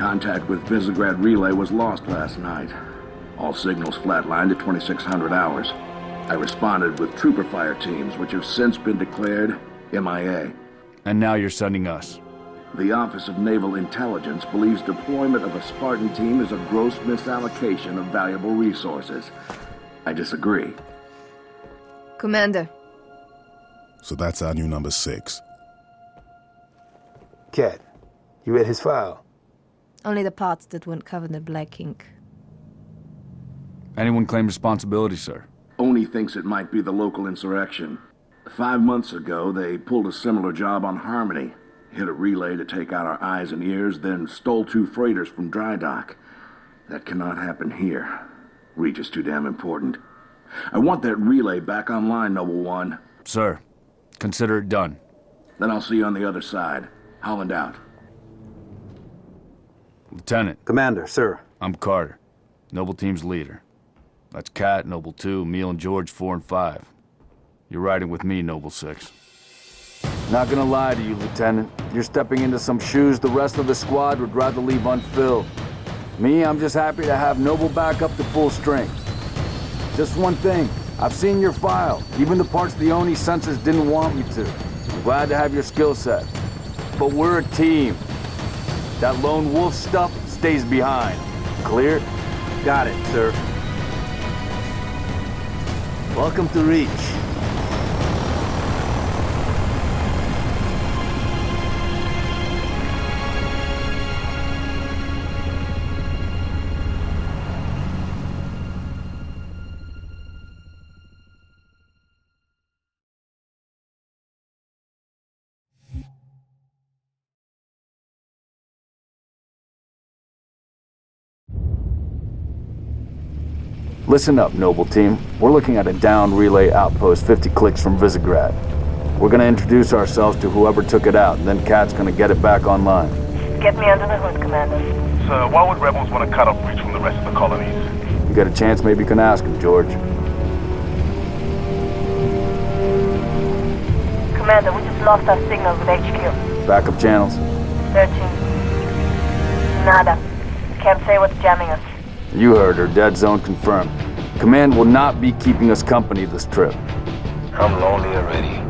Contact with Visegrad Relay was lost last night. All signals flatlined at 2600 hours. I responded with trooper fire teams, which have since been declared MIA. And now you're sending us. The Office of Naval Intelligence believes deployment of a Spartan team is a gross misallocation of valuable resources. I disagree. Commander. So that's our new number 6. Cat, you read his file? Only the parts that weren't covered in black ink. Anyone claim responsibility, sir? Oni thinks it might be the local insurrection. 5 months ago, they pulled a similar job on Harmony. Hit a relay to take out our eyes and ears, then stole 2 freighters from dry dock. That cannot happen here. Reach is too damn important. I want that relay back online, Noble One. Sir, consider it done. Then I'll see you on the other side. Holland out. Lieutenant. Commander, sir. I'm Carter, Noble Team's leader. That's Cat, Noble 2, Emil and George 4 and 5. You're riding with me, Noble 6. Not gonna lie to you, Lieutenant. You're stepping into some shoes the rest of the squad would rather leave unfilled. Me, I'm just happy to have Noble back up to full strength. Just one thing, I've seen your file, even the parts the Oni censors didn't want me to. I'm glad to have your skill set. But we're a team. That lone wolf stuff stays behind. Clear? Got it, sir. Welcome to Reach. Listen up, Noble Team. We're looking at a down relay outpost 50 clicks from Visegrad. We're gonna introduce ourselves to whoever took it out, and then Cat's gonna get it back online. Get me under the hood, Commander. Sir, why would rebels want to cut off Reach from the rest of the colonies? You get a chance, maybe you can ask him, George. Commander, we just lost our signal with HQ. Backup channels? Searching. Nada. Can't say what's jamming us. You heard her. Dead zone confirmed. Command will not be keeping us company this trip. I'm lonely already.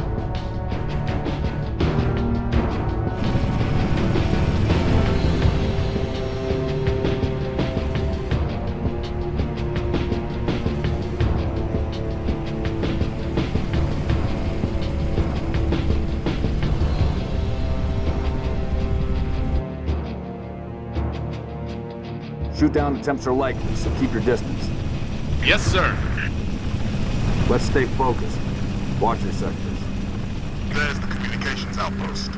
Shoot down attempts are likely, so keep your distance. Yes, sir. Let's stay focused. Watch your sectors. There's the communications outpost.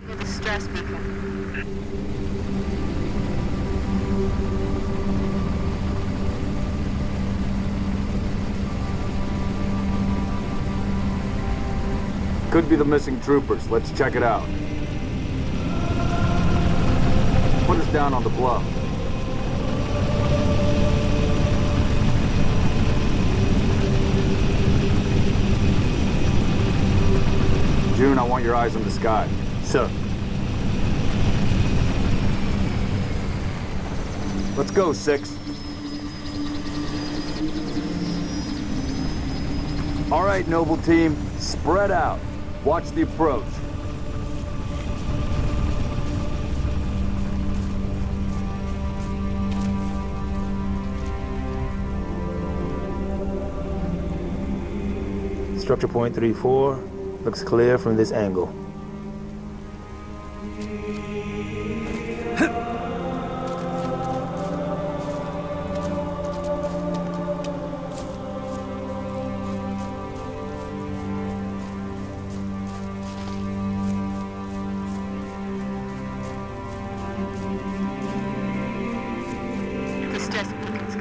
You're the stress beacon. Could be the missing troopers. Let's check it out. Put us down on the bluff. June, I want your eyes on the sky. Sir. Let's go, 6. All right, Noble Team, spread out. Watch the approach. Structure point 34 looks clear from this angle.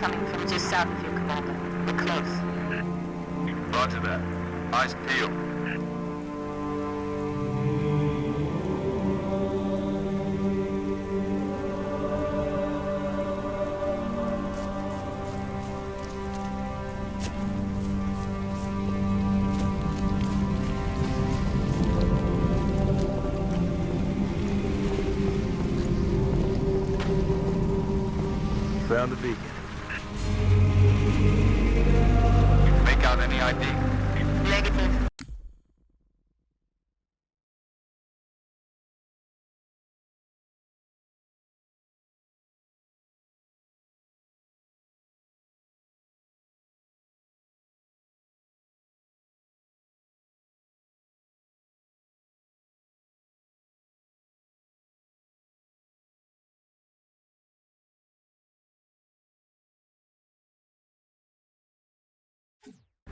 coming from just south of you, Commander. We're close. Roger that. Eyes peeled. Found the beacon. Make out any ID? Negative.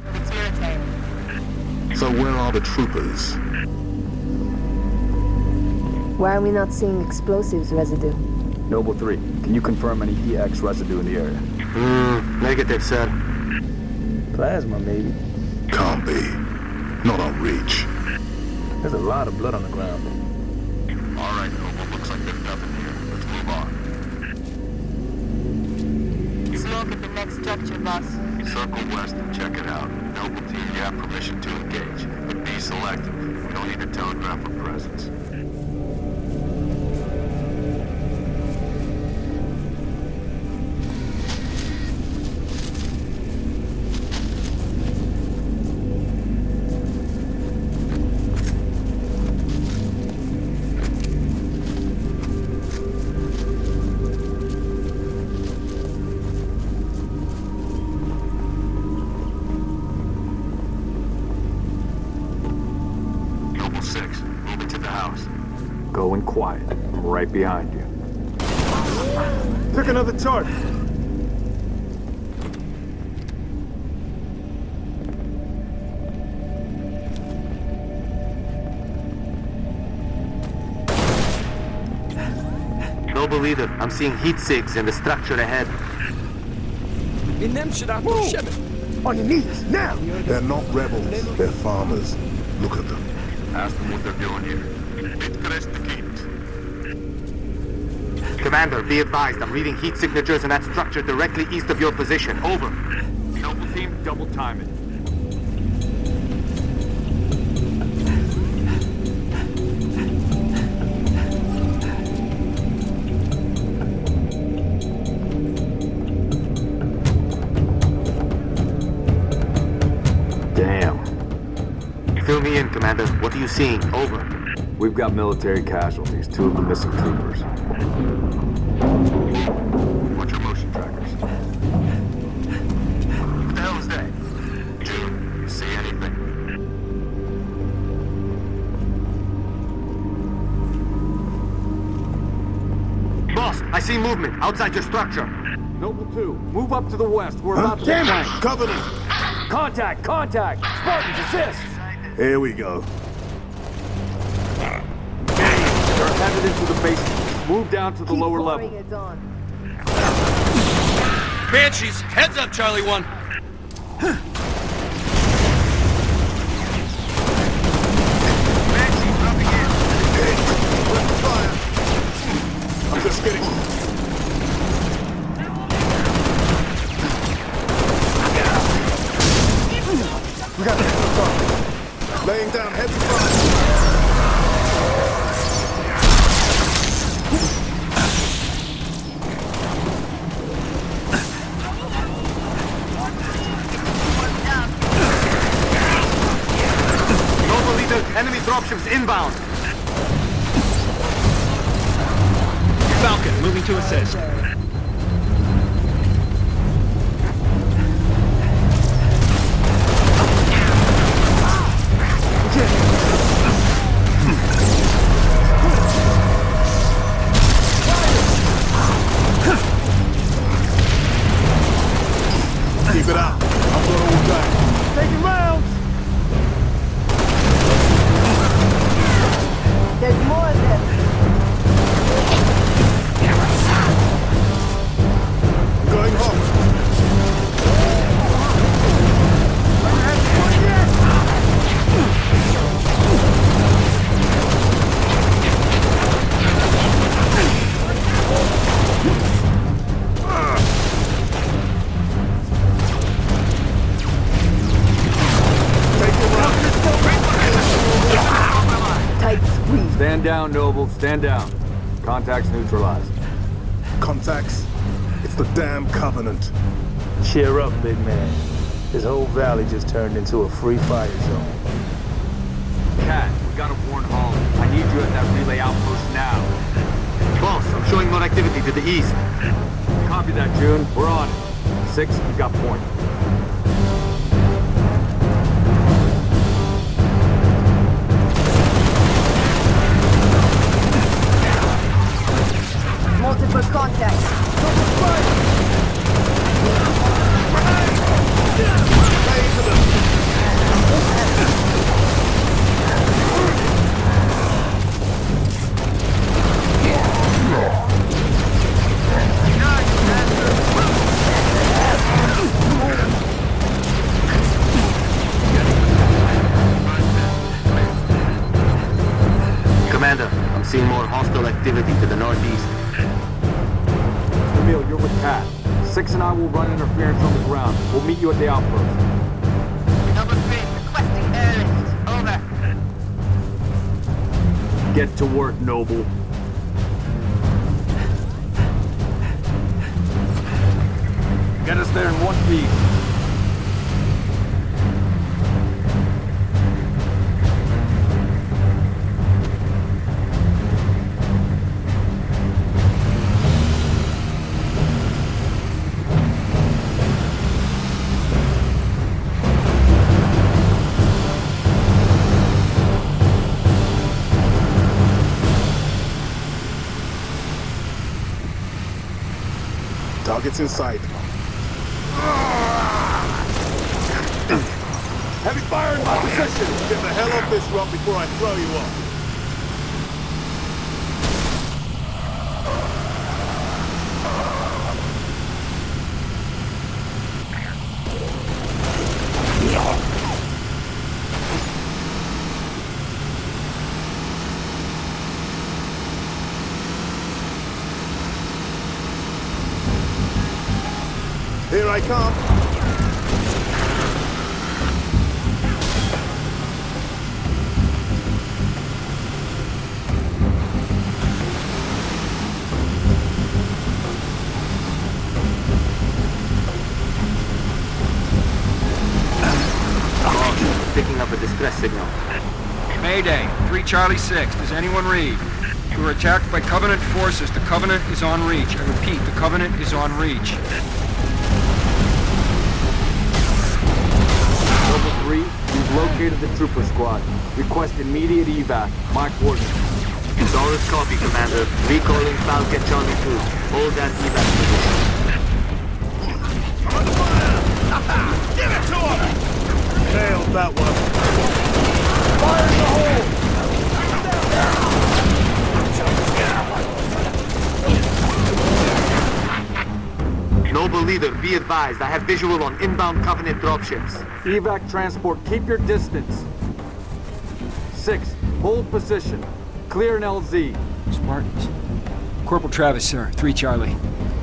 It's military. So where are the troopers? Why are we not seeing explosives residue? Noble 3, can you confirm any EX residue in the area? Negative, sir. Plasma, maybe. Can't be. Not on reach. There's a lot of blood on the ground. All right, Noble. Looks like there's nothing here. Let's move on. Smoke at the next structure, boss. Circle west and check it out. Noble team, you have permission to engage, but be selective. We don't need to telegraph our presence. Noble 6, move into the house. Going quiet. I'm right behind you. Took another target. Noble leader, I'm seeing heat sigs in the structure ahead. On your knees, now! They're not rebels. They're farmers. Look at them. Ask them what they're doing here. Commander, be advised, I'm reading heat signatures in that structure directly east of your position. Over. Noble team, double time it. Damn. Fill me in, Commander. What are you seeing? Over. We've got military casualties, 2 of the missing troopers. What's your motion trackers? What the hell is that? Dude, you see anything? Boss, I see movement outside your structure. Noble 2, move up to the west. We're about to flank. Cover them! Contact! Contact! Spartans, assist! Here we go. They're headed into the basement. Move down to the lower level. It on. Banshees, heads up, Charlie 1. Banshees dropping in. Fire! I'm just getting... We got the head of fire. Laying down heads of fire. Noble leader, enemy dropships inbound. Falcon, moving to assist. Keep it out. I'm going all back. Taking rounds! There's more of them. Going home. Stand down, Noble. Stand down. Contacts neutralized. Contacts? It's the damn Covenant. Cheer up, big man. This whole valley just turned into a free fire zone. Cat, we gotta warn Holland. I need you at that relay outpost now. Boss, I'm showing more activity to the east. Copy that, June. We're on it. 6, you got point. Multiple contacts. Commander, I'm seeing more hostile activity to the northeast. Emil, you're with Cat. 6 and I will run interference on the ground. We'll meet you at the outpost. Number 3, requesting airlift. Over. Get to work, Noble. Get us there in one piece. Target's in sight. Heavy fire in my position! Get the hell off this rock before I throw you off. Here I come. Picking up a distress signal. Mayday, 3 Charlie 6. Does anyone read? We were attacked by Covenant forces. The Covenant is on reach. I repeat, the Covenant is on reach. Noble 3, we've located the trooper squad. Request immediate evac. My coordinates. Solid copy, Commander. Recalling Falcon Charlie 2. Hold that evac position. Give it to him! Nailed that one. Fire in the hole! Noble leader, be advised. I have visual on inbound Covenant dropships. Evac transport, keep your distance. 6, hold position. Clear an LZ. Spartans. Corporal Travis, sir. 3 Charlie.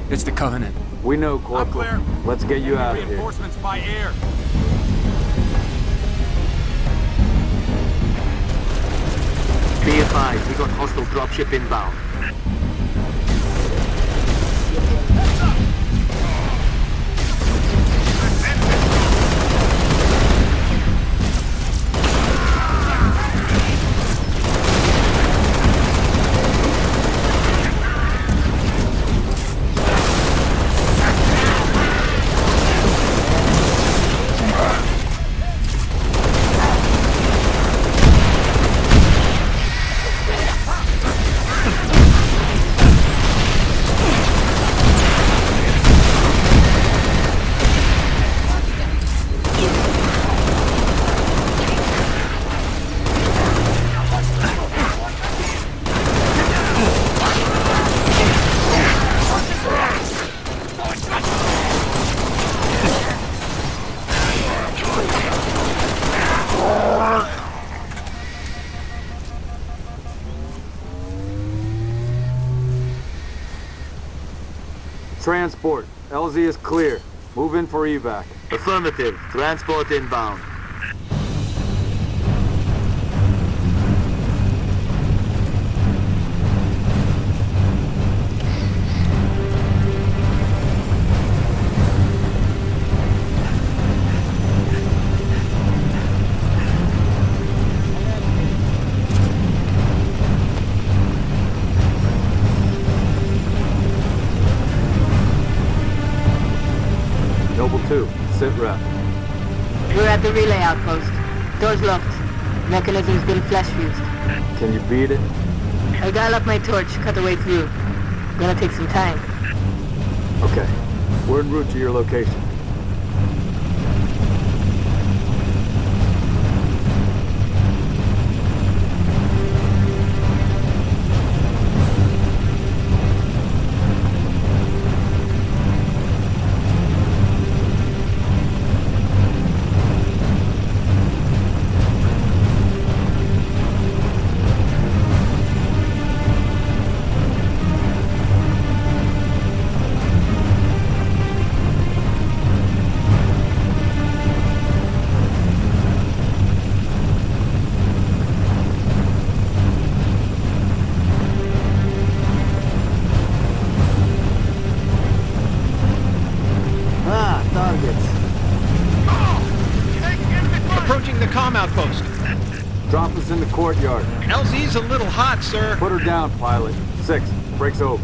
It's the Covenant. We know, Corporal. Let's get you out of here. Reinforcements by air. Be advised, we got hostile dropship inbound. Transport. LZ is clear. Move in for evac. Affirmative. Transport inbound. Noble 2, sit rep. We're at the relay outpost. Door's locked. Mechanism's been flash fused. Can you beat it? I dial up my torch, cut the way through. Gonna take some time. Okay. We're en route to your location. Approaching the comm outpost. Drop us in the courtyard. LZ's a little hot, sir. Put her down, pilot. 6, breaks over.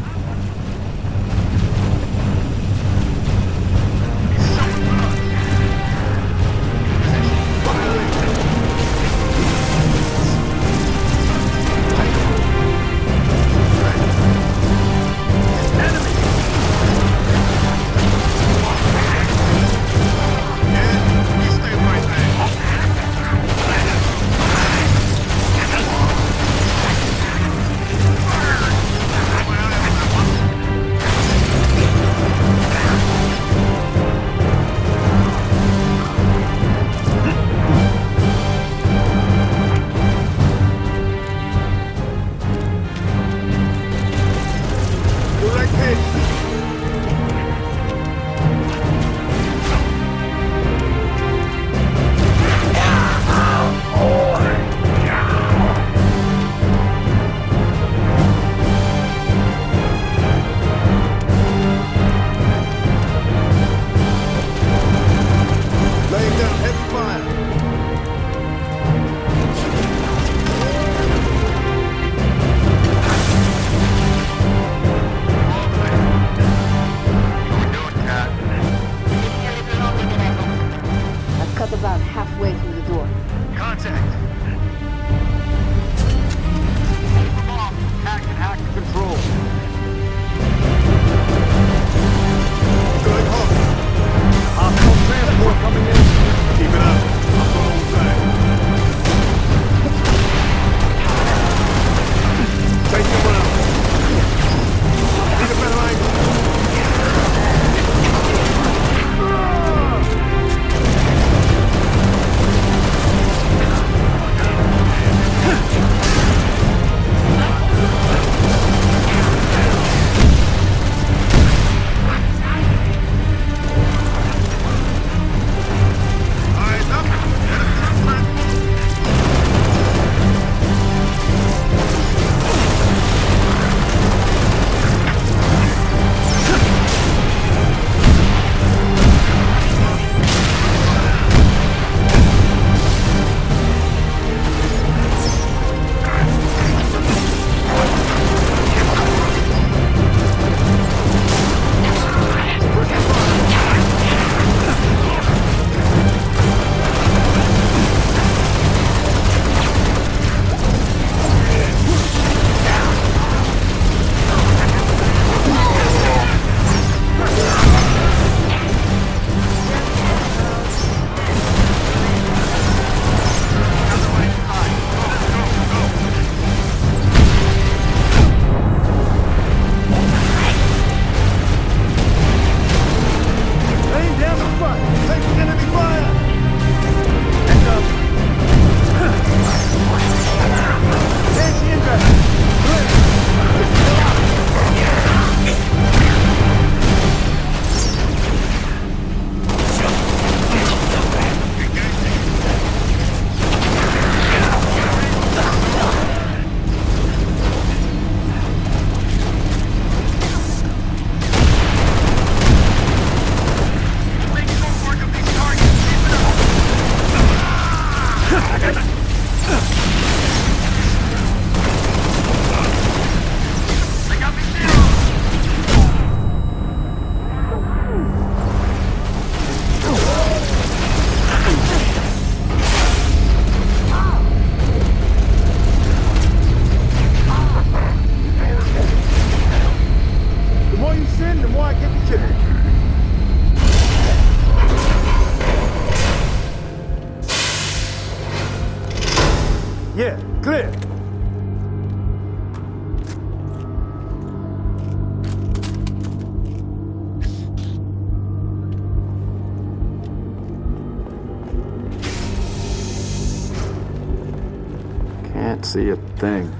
Can't see a thing.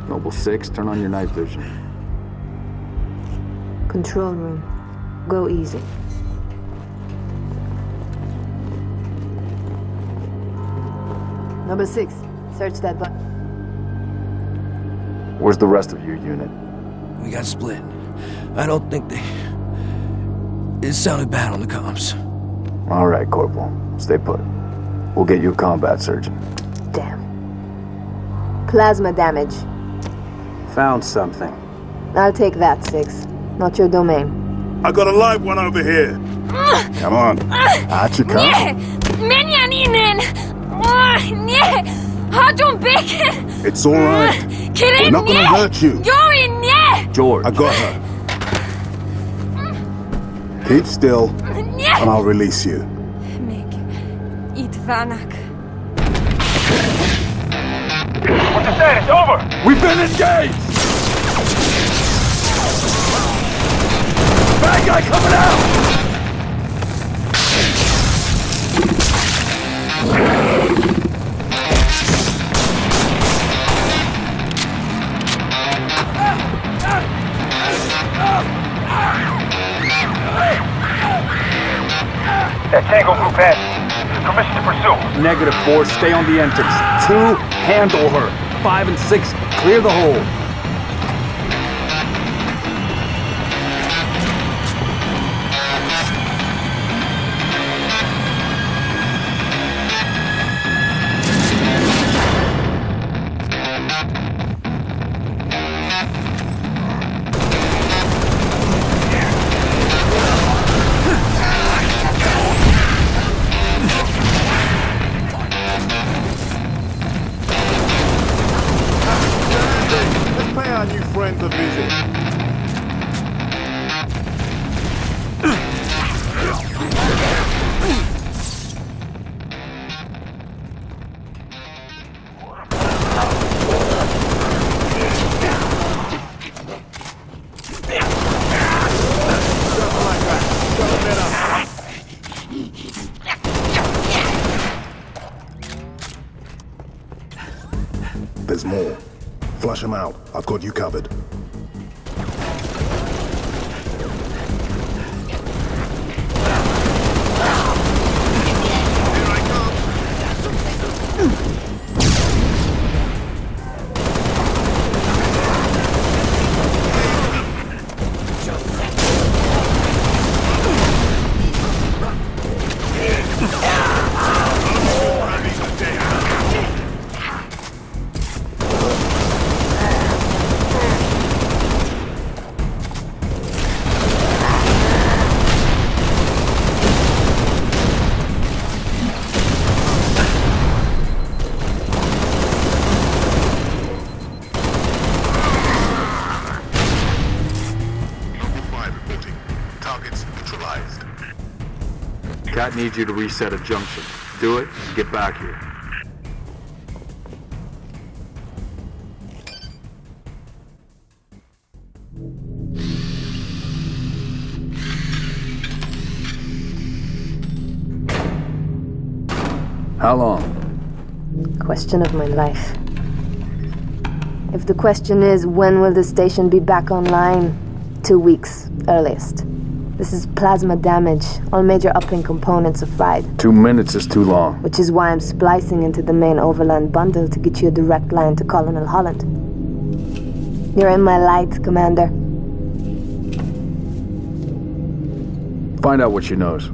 Noble 6, turn on your night vision. Control room. Go easy. Number 6, search that button. Where's the rest of your unit? We got split. I don't think they... It sounded bad on the comms. All right, Corporal. Stay put. We'll get you a combat surgeon. Damn. Plasma damage. Found something. I'll take that, 6. Not your domain. I got a live one over here. Come on. Out you come. It's all right. We're not gonna hurt you. George. I got her. Keep still, and I'll release you. What's the status? Over! We've been engaged! Bad guy coming out! That Tango group has permission to pursue. -4, stay on the entrance. 2, handle her. 5 and 6, clear the hole. There's more. Flush them out. I've got you covered. Cat needs you to reset a junction. Do it, get back here. How long? Question of my life. If the question is, when will the station be back online? 2 weeks, earliest. This is plasma damage. All major uplink components are fried. 2 minutes is too long. Which is why I'm splicing into the main overland bundle to get you a direct line to Colonel Holland. You're in my light, Commander. Find out what she knows.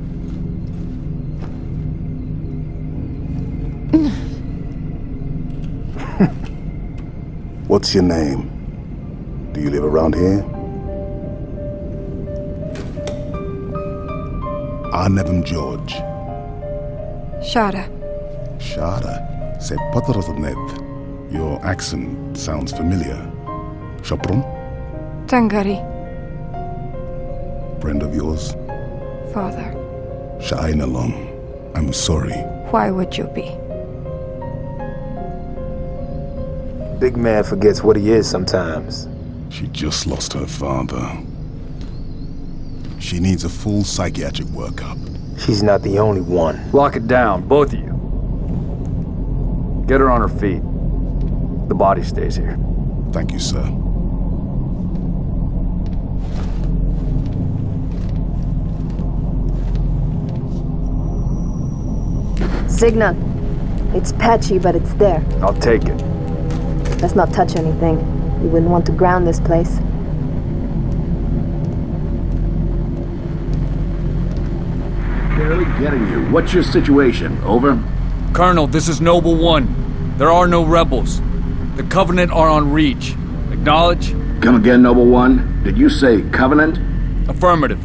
What's your name? Do you live around here? I'm George. Shada. Shada? Se Potraznev. Your accent sounds familiar. Shapron? Tangari. Friend of yours? Father. Sha'ainalom. I'm sorry. Why would you be? Big man forgets what he is sometimes. She just lost her father. She needs a full psychiatric workup. She's not the only one. Lock it down, both of you. Get her on her feet. The body stays here. Thank you, sir. Signal. It's patchy, but it's there. I'll take it. Let's not touch anything. We wouldn't want to ground this place. Barely getting you. What's your situation? Over? Colonel, this is Noble 1. There are no rebels. The Covenant are on Reach. Acknowledge? Come again, Noble One. Did you say Covenant? Affirmative.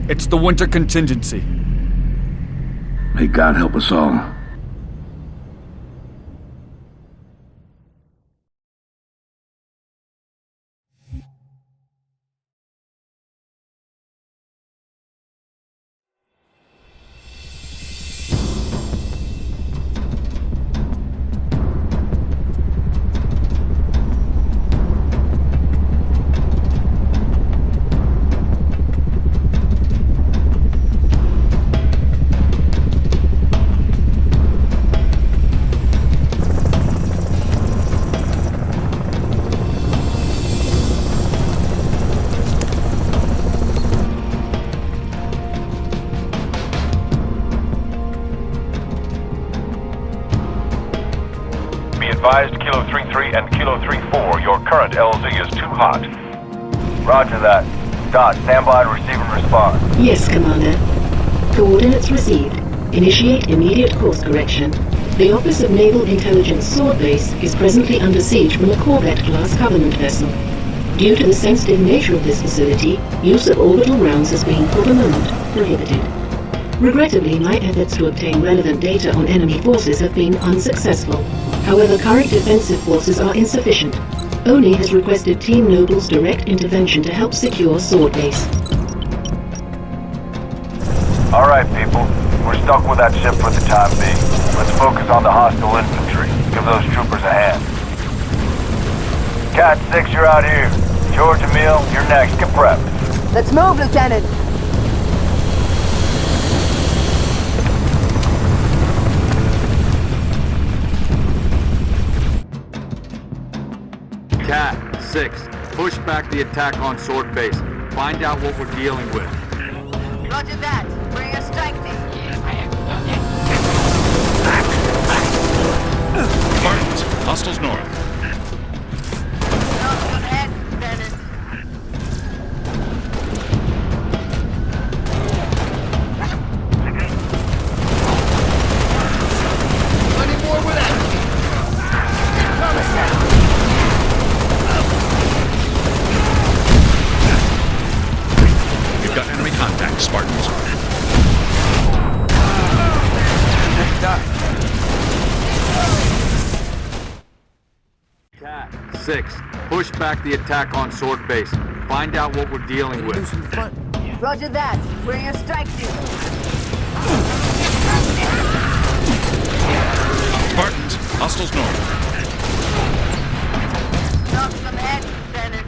It's the winter contingency. May God help us all. Advised Kilo 3-3 and Kilo 3-4, your current LZ is too hot. Roger that. Dot, stand by to receive and respond. Yes, Commander. Coordinates received. Initiate immediate course correction. The Office of Naval Intelligence Sword Base is presently under siege from a Corvette-class Covenant vessel. Due to the sensitive nature of this facility, use of orbital rounds has been, for the moment, prohibited. Regrettably, my efforts to obtain relevant data on enemy forces have been unsuccessful. However, current defensive forces are insufficient. ONI has requested Team Noble's direct intervention to help secure Sword Base. Alright, people. We're stuck with that ship for the time being. Let's focus on the hostile infantry. Give those troopers a hand. Cat 6, you're out here. George, Emil, you're next. Get prepped. Let's move, Lieutenant! Cat 6, push back the attack on Sword Base. Find out what we're dealing with. Roger that. Bring a strike team. Spartans, hostiles north. Spartans. Cat 6, push back the attack on Sword Base. Find out what we're dealing with. Roger that. Bring a strike team. Spartans, hostiles north. Knock them head, Lieutenant.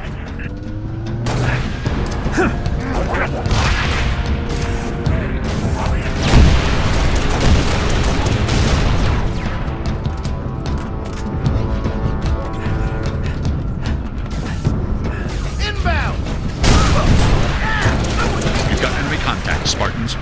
Contact, Spartans.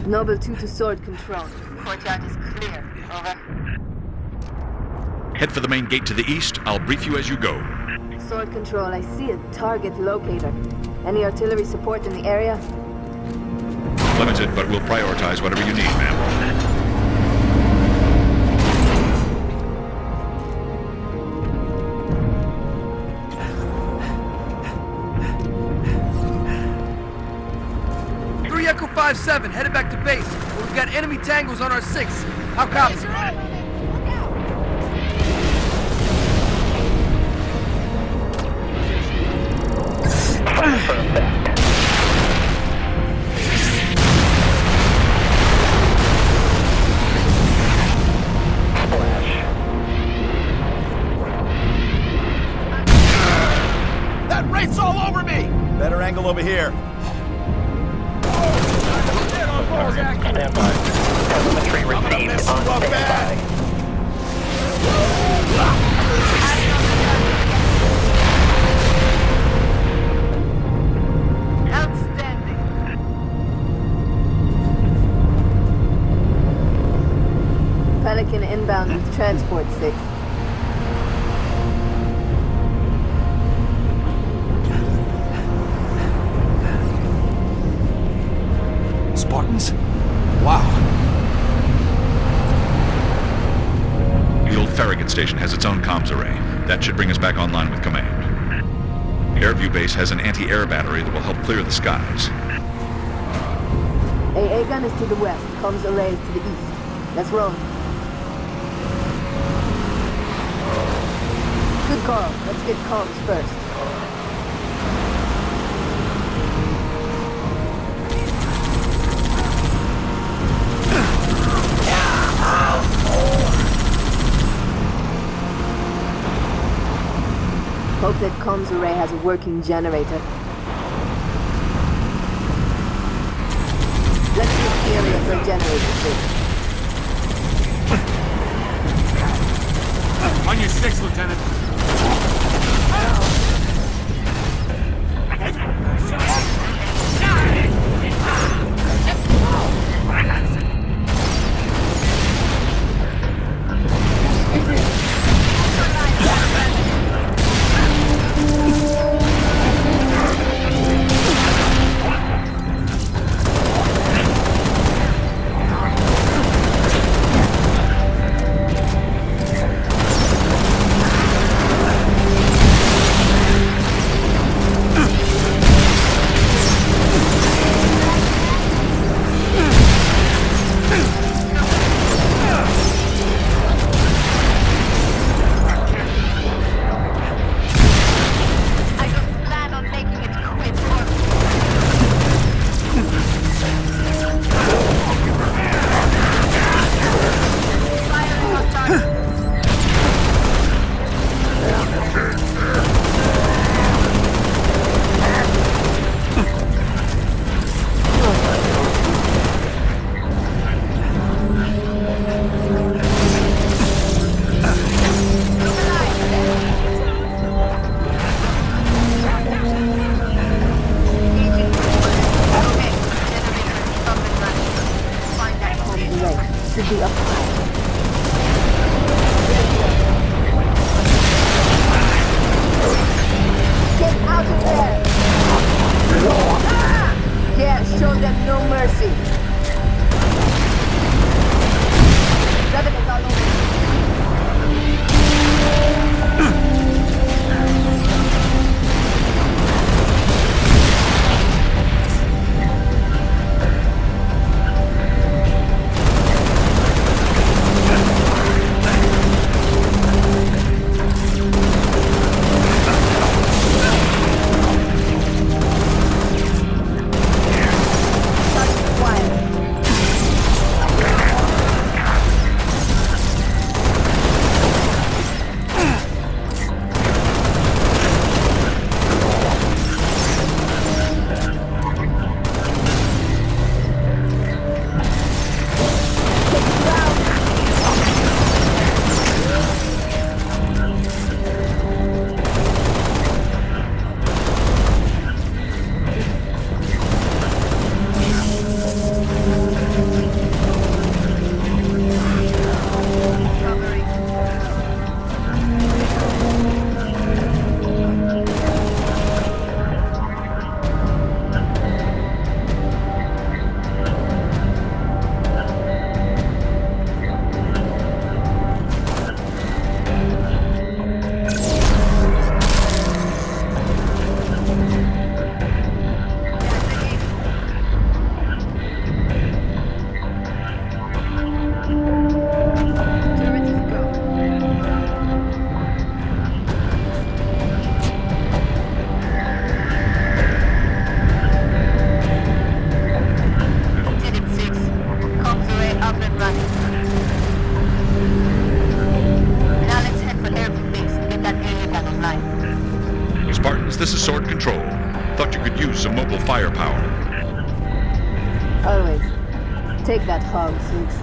Noble 2 to sword control. Courtyard is clear. Over. Head for the main gate to the east. I'll brief you as you go. Sword control, I see a target locator. Any artillery support in the area? Limited, but we'll prioritize whatever you need, ma'am. Echo 5-7, headed back to base. We've got enemy tangles on our 6. How copy? That wraith's all over me! Better angle over here. Stand by. Telemetry received on standby. Outstanding. Pelican inbound with transport 6. Spartans? Wow. The old Farragut station has its own comms array. That should bring us back online with command. The Airview base has an anti-air battery that will help clear the skies. AA gun is to the west, comms array is to the east. Let's roll. Good call. Let's get comms first. Hope that comms array has a working generator. Let's see the area for a generator too. On your 6, Lieutenant. Should be up high. Get out of there! Yeah, show them no mercy. Revenant all over. Quiet. Take that hog, Six.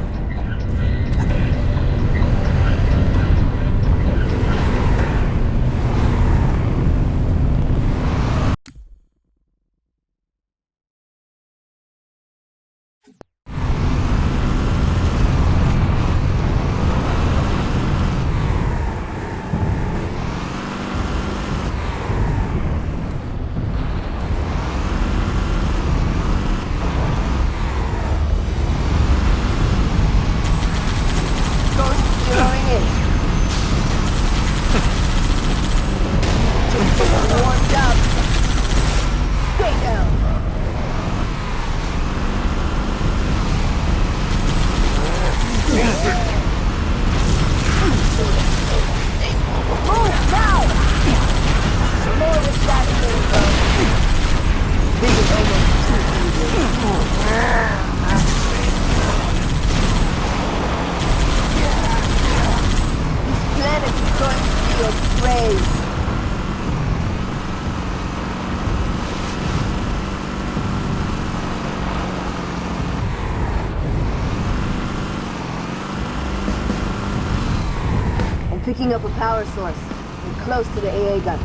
Picking up a power source. We're close to the AA gun.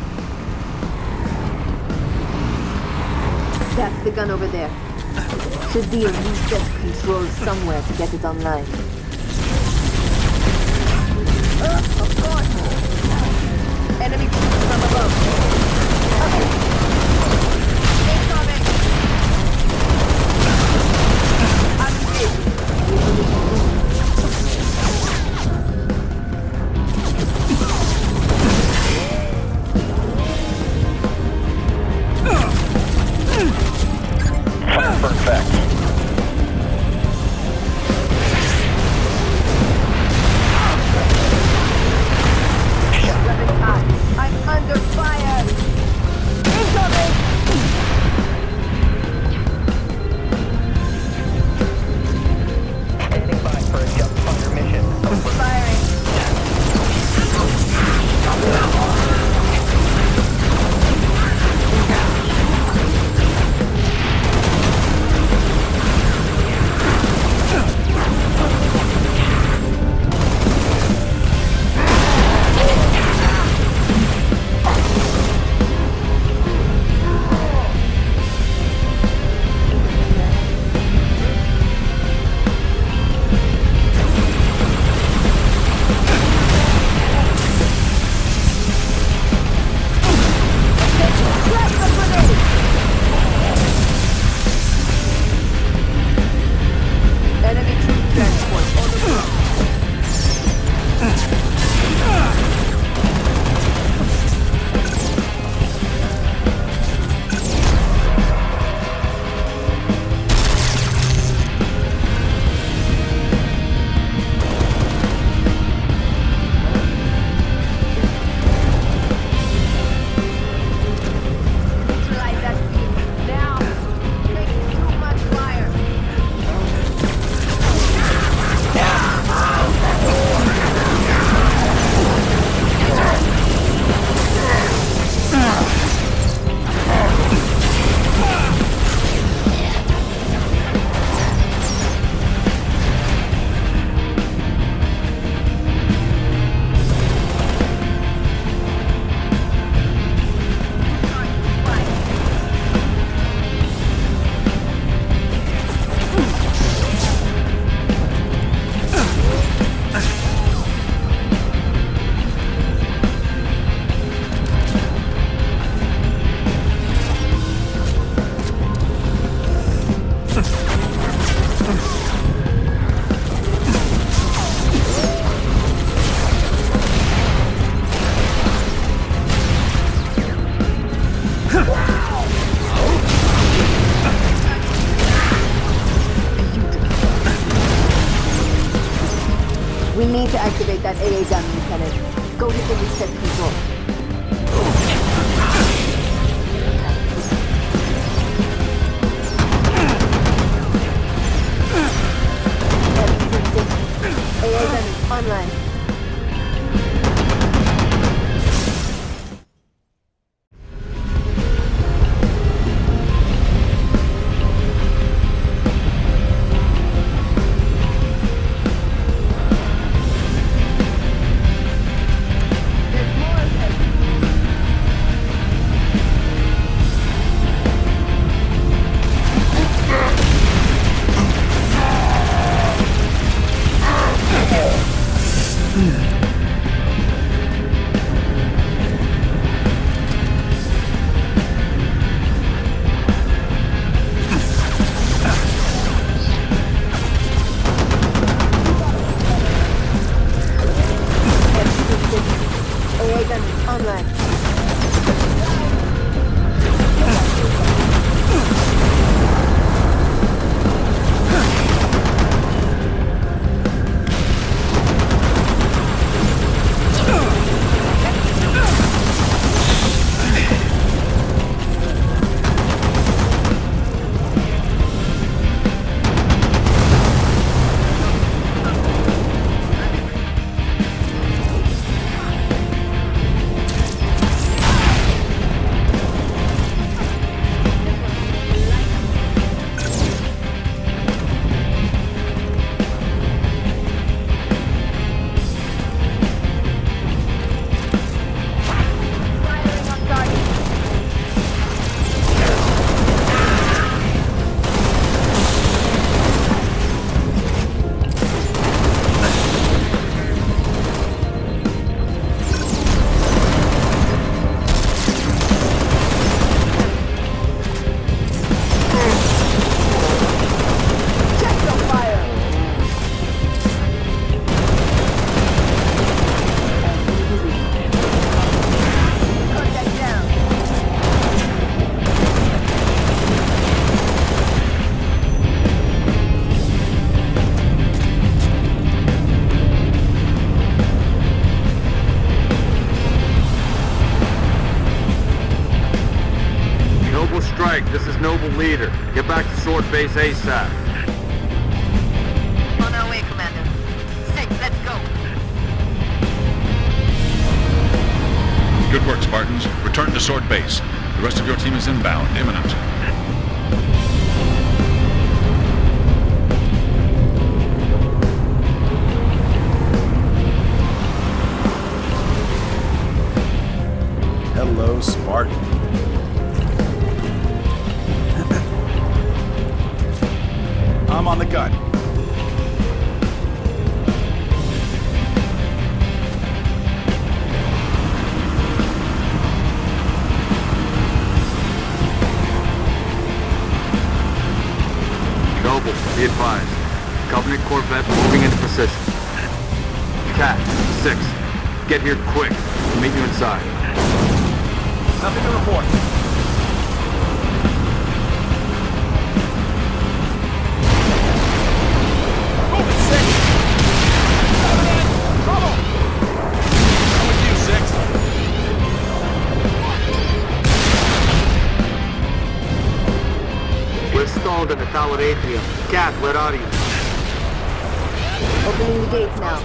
That's the gun over there. Should be a reset control somewhere to get it online. Of course! Enemy troops from above. Incoming! I'm engaged. Perfect. Weapons hot. I'm under fire! Incoming! Standing by for a jump fire mission. Firing. We need to activate that AA gun, Lieutenant. Go hit the reset control. AA gun is online. leader. Get back to Sword Base ASAP. On our way, Commander. 6, let's go. Good work, Spartans. Return to Sword Base. The rest of your team is inbound, imminent. Hello, Spartan. I'm on the gun. Noble, be advised. Covenant Corvette moving into position. Cat, 6. Get here quick. I'll meet you inside. Nothing to report. Moving, 6! Trouble! I'm with you, 6. We're stalled in the tower atrium. Cat, where are you? Opening the gates now.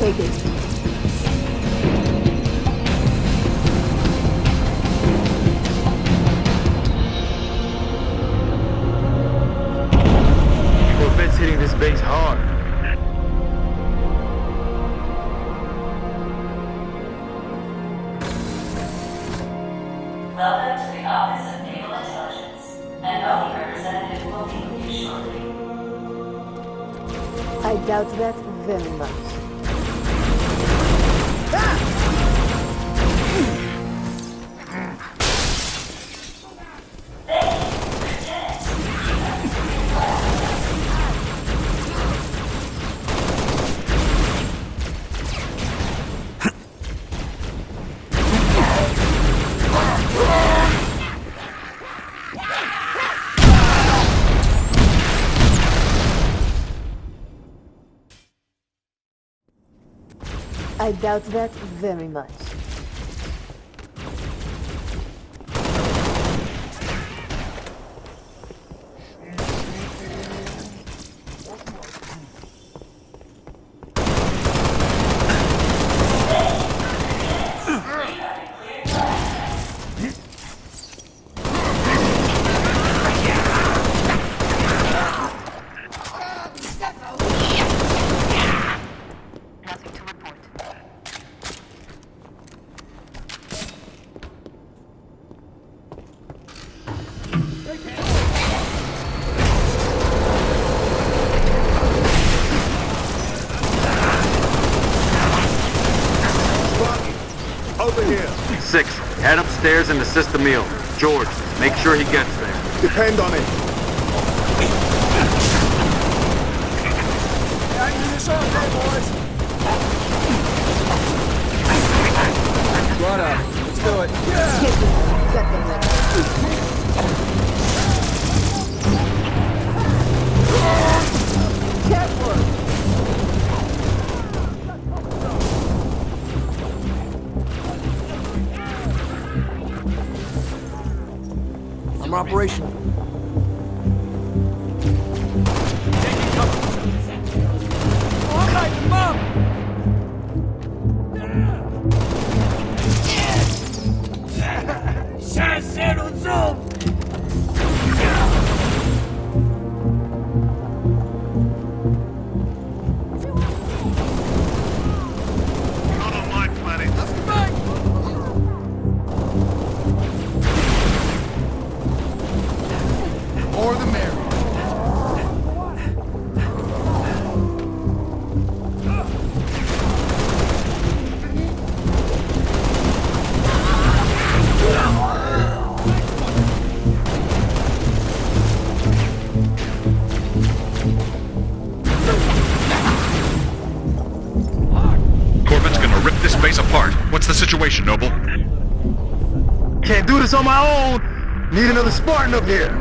Take it. Corvette's hitting this base hard. Welcome to the Office of Naval Intelligence. An ONI representative will be with you shortly. I doubt that very much. I doubt that very much. Over here. 6, head upstairs and assist the meal. George, make sure he gets there. Depend on it. Run up. Let's do it. I'm operational. More the merrier. Corvette's gonna rip this base apart. What's the situation, Noble? Can't do this on my own. Need another Spartan up here.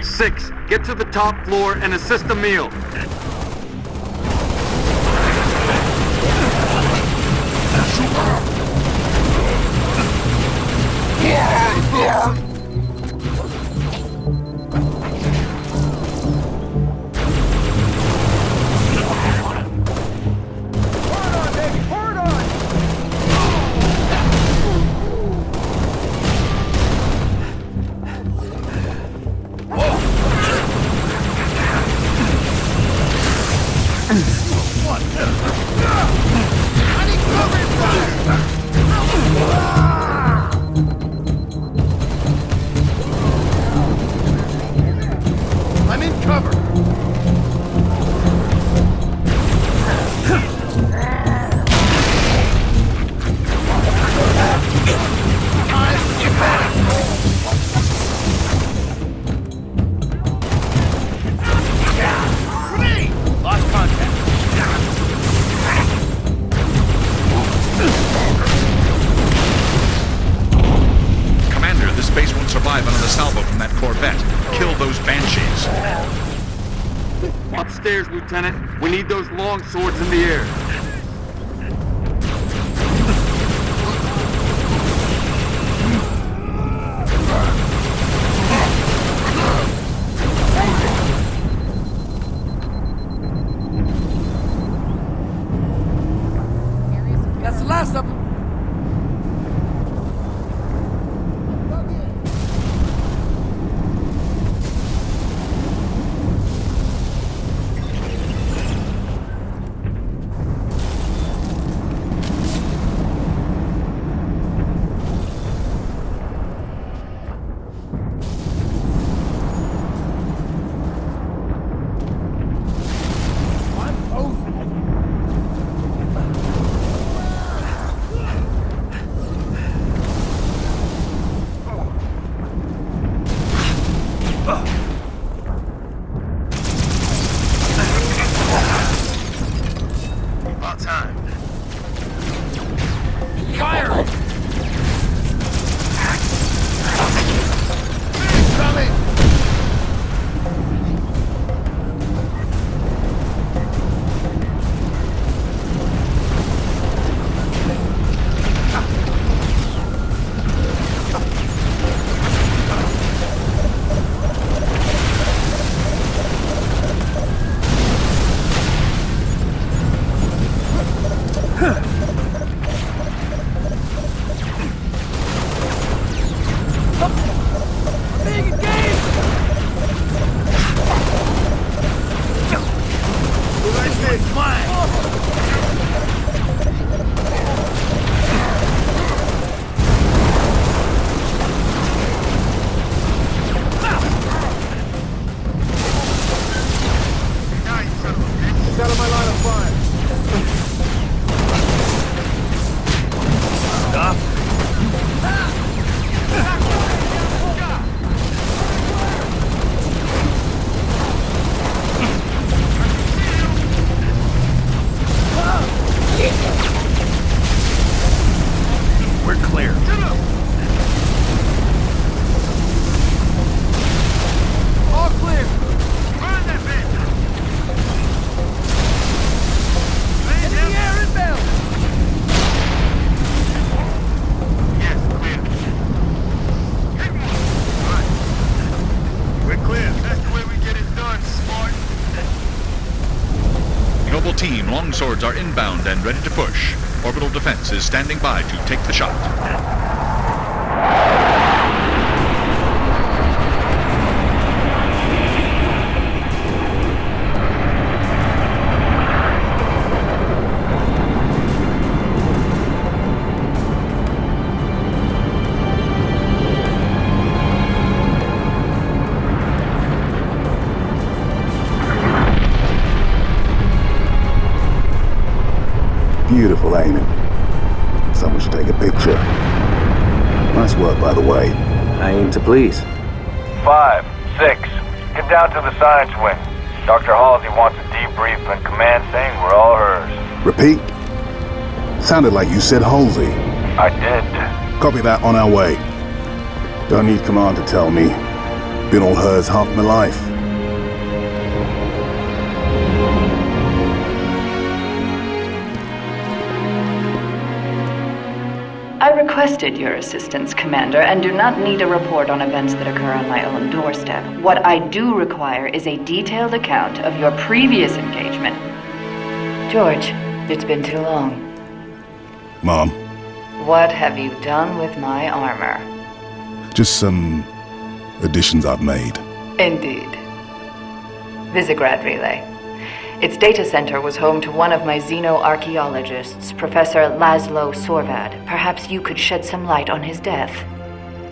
6, get to the top floor and assist the meal. I'm in cover. Lost contact. Commander, this base won't survive another salvo from that Corvette. Kill those Banshees. Upstairs, Lieutenant. We need those long swords in the air. Being engaged! It's mine! It's out of my line of fire. Stop. We're clear. All clear. Burn that bitch. Enemy air inbound. Yes, clear. Hit one. Right. We're clear. That's the way we get it done, smart. Noble Team, longswords are inbound and ready to push. Orbital defense is standing by to take the shot. Beautiful, ain't it? Someone should take a picture. Nice work, by the way. I aim to please. 5, 6, get down to the science wing. Dr. Halsey wants a debrief and command saying we're all hers. Repeat? Sounded like you said Halsey. I did. Copy that, on our way. Don't need command to tell me. Been all hers half my life. I requested your assistance, Commander, and do not need a report on events that occur on my own doorstep. What I do require is a detailed account of your previous engagement. George, it's been too long. Mom, What have you done with my armor? just some additions I've made. Indeed. Visegrad Relay. Its data center was home to one of my xenoarchaeologists, Professor Laszlo Sorvad. Perhaps you could shed some light on his death.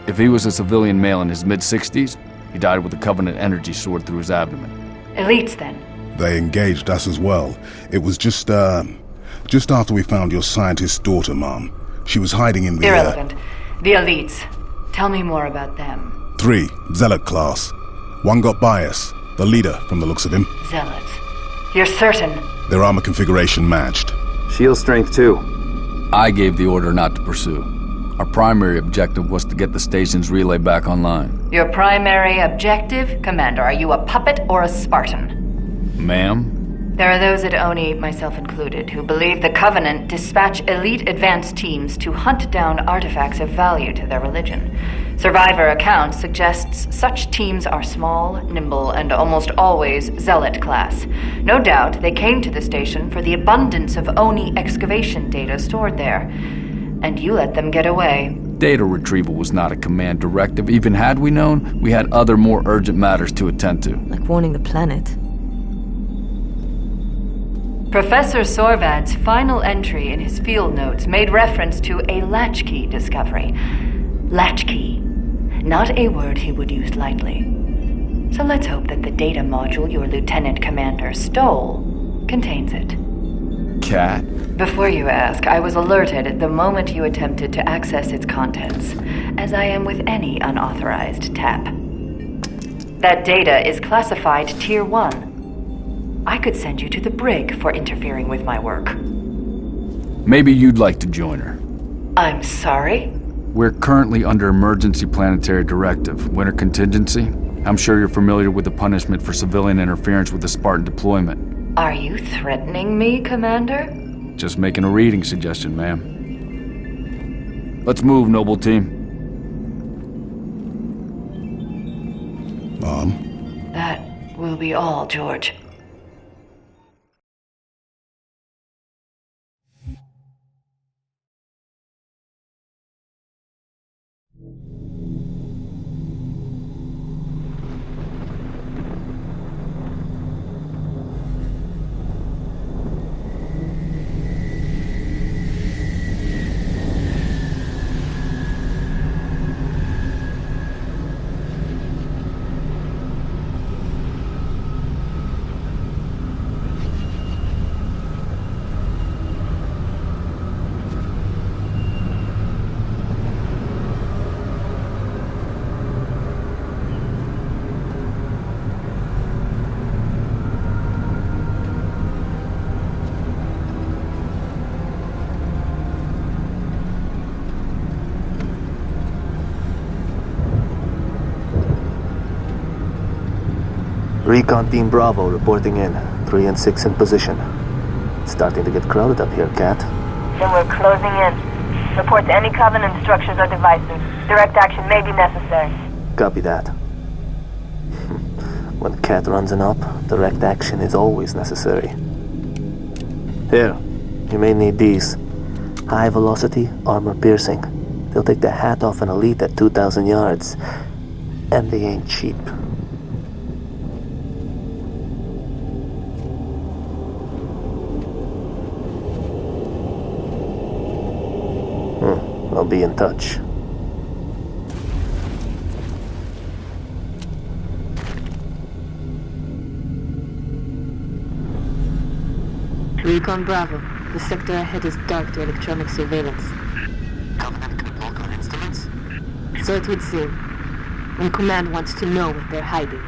If he was a civilian male in his mid-60s, he died with a Covenant energy sword through his abdomen. Elites, then? They engaged us as well. It was just after we found your scientist's daughter, Mom. She was hiding in the... Irrelevant. The elites. Tell me more about them. 3, Zealot class. One got by us. The leader, from the looks of him. Zealots. You're certain? Their armor configuration matched. Shield strength, too. I gave the order not to pursue. Our primary objective was to get the station's relay back online. Your primary objective? Commander, are you a puppet or a Spartan? Ma'am? There are those at Oni, myself included, who believe the Covenant dispatch elite advance teams to hunt down artifacts of value to their religion. Survivor accounts suggests such teams are small, nimble, and almost always Zealot class. No doubt they came to the station for the abundance of Oni excavation data stored there. And you let them get away. Data retrieval was not a command directive. Even had we known, we had other more urgent matters to attend to. Like warning the planet. Professor Sorvad's final entry in his field notes made reference to a latchkey discovery. Latchkey. Not a word he would use lightly. So let's hope that the data module your Lieutenant Commander stole contains it. Cat? Before you ask, I was alerted the moment you attempted to access its contents, as I am with any unauthorized tap. That data is classified Tier 1. I could send you to the brig for interfering with my work. Maybe you'd like to join her. I'm sorry? We're currently under emergency planetary directive, winter contingency. I'm sure you're familiar with the punishment for civilian interference with the Spartan deployment. Are you threatening me, Commander? Just making a reading suggestion, ma'am. Let's move, Noble Team. Mom? That will be all, George. Recon Team Bravo reporting in. 3 and 6 in position. It's starting to get crowded up here, Cat. Then we're closing in. Report to any Covenant structures or devices. Direct action may be necessary. Copy that. When Cat runs an op, direct action is always necessary. Here, you may need these. High velocity, armor piercing. They'll take the hat off an elite at 2,000 yards. And they ain't cheap. I'll be in touch. Recon Bravo. The sector ahead is dark to electronic surveillance. Covenant can block our instruments? So it would seem. And Command wants to know what they're hiding.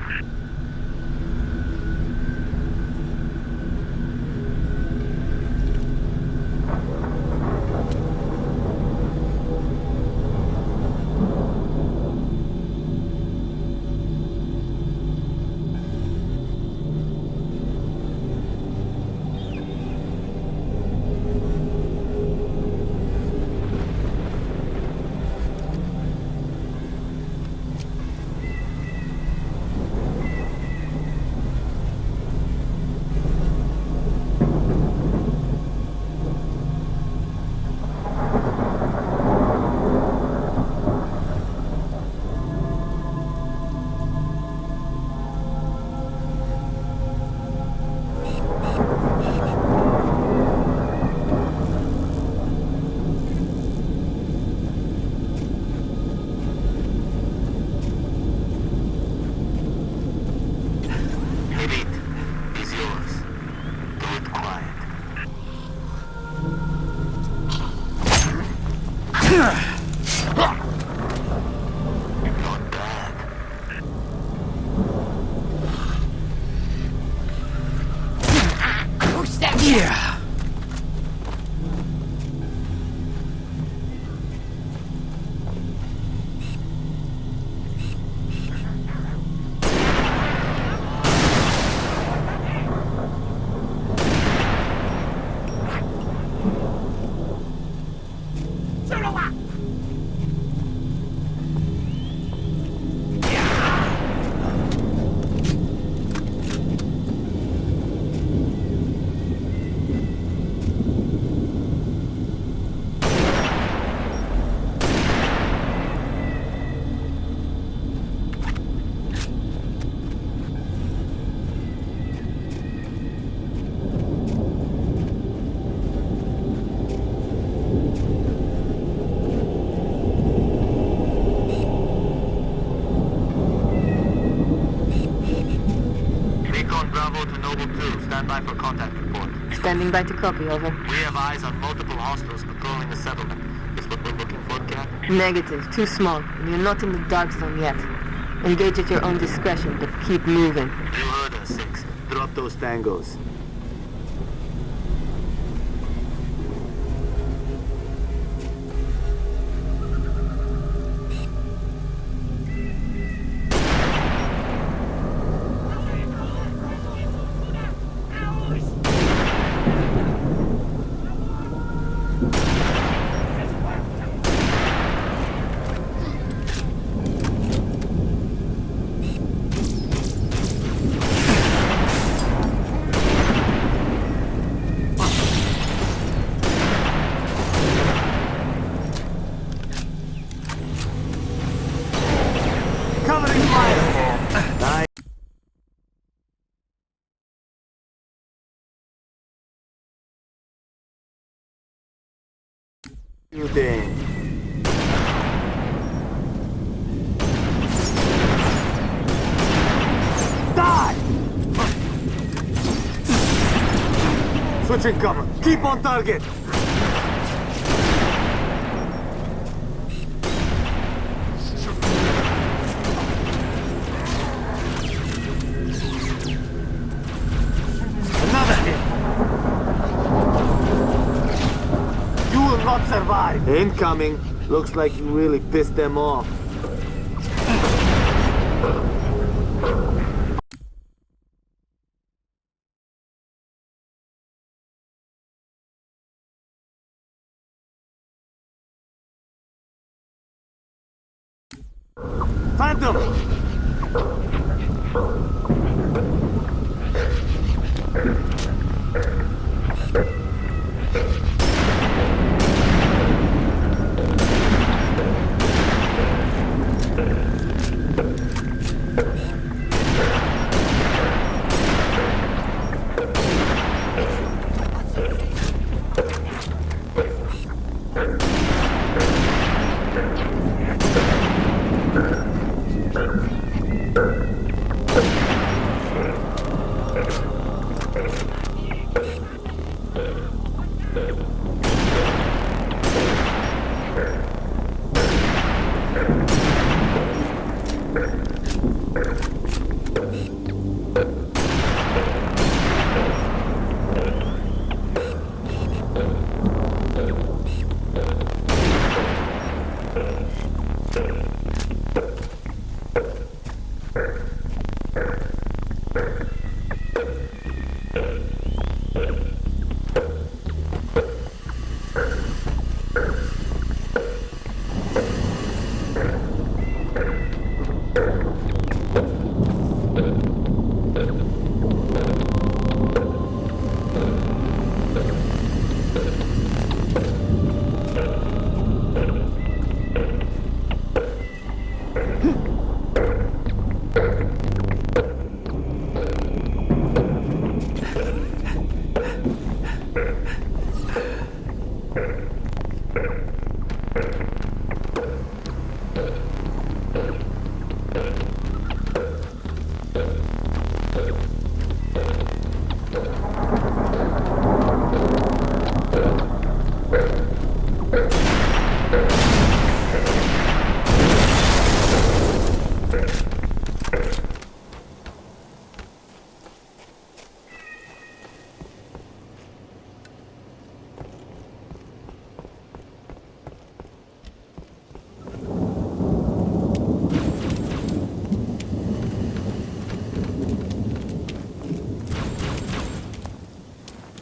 Yeah. Standing by to copy, over. We have eyes on multiple hostiles patrolling the settlement. Is what we're looking for, Cap? Negative. Too small. And you're not in the dark zone yet. Engage at your own discretion, but keep moving. You heard us, 6. Drop those tangos. You did. Die! Switching cover. Keep on target. Another hit. You will not survive. Incoming. Looks like you really pissed them off. Phantom!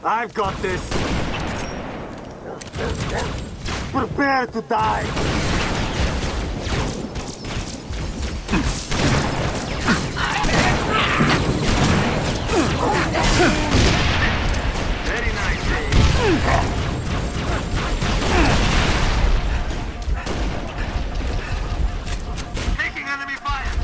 I've got this! Prepare to die! Very nice. Taking enemy fire!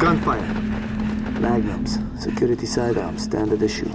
Gunfire. Magnums. Security sidearms. Standard issue.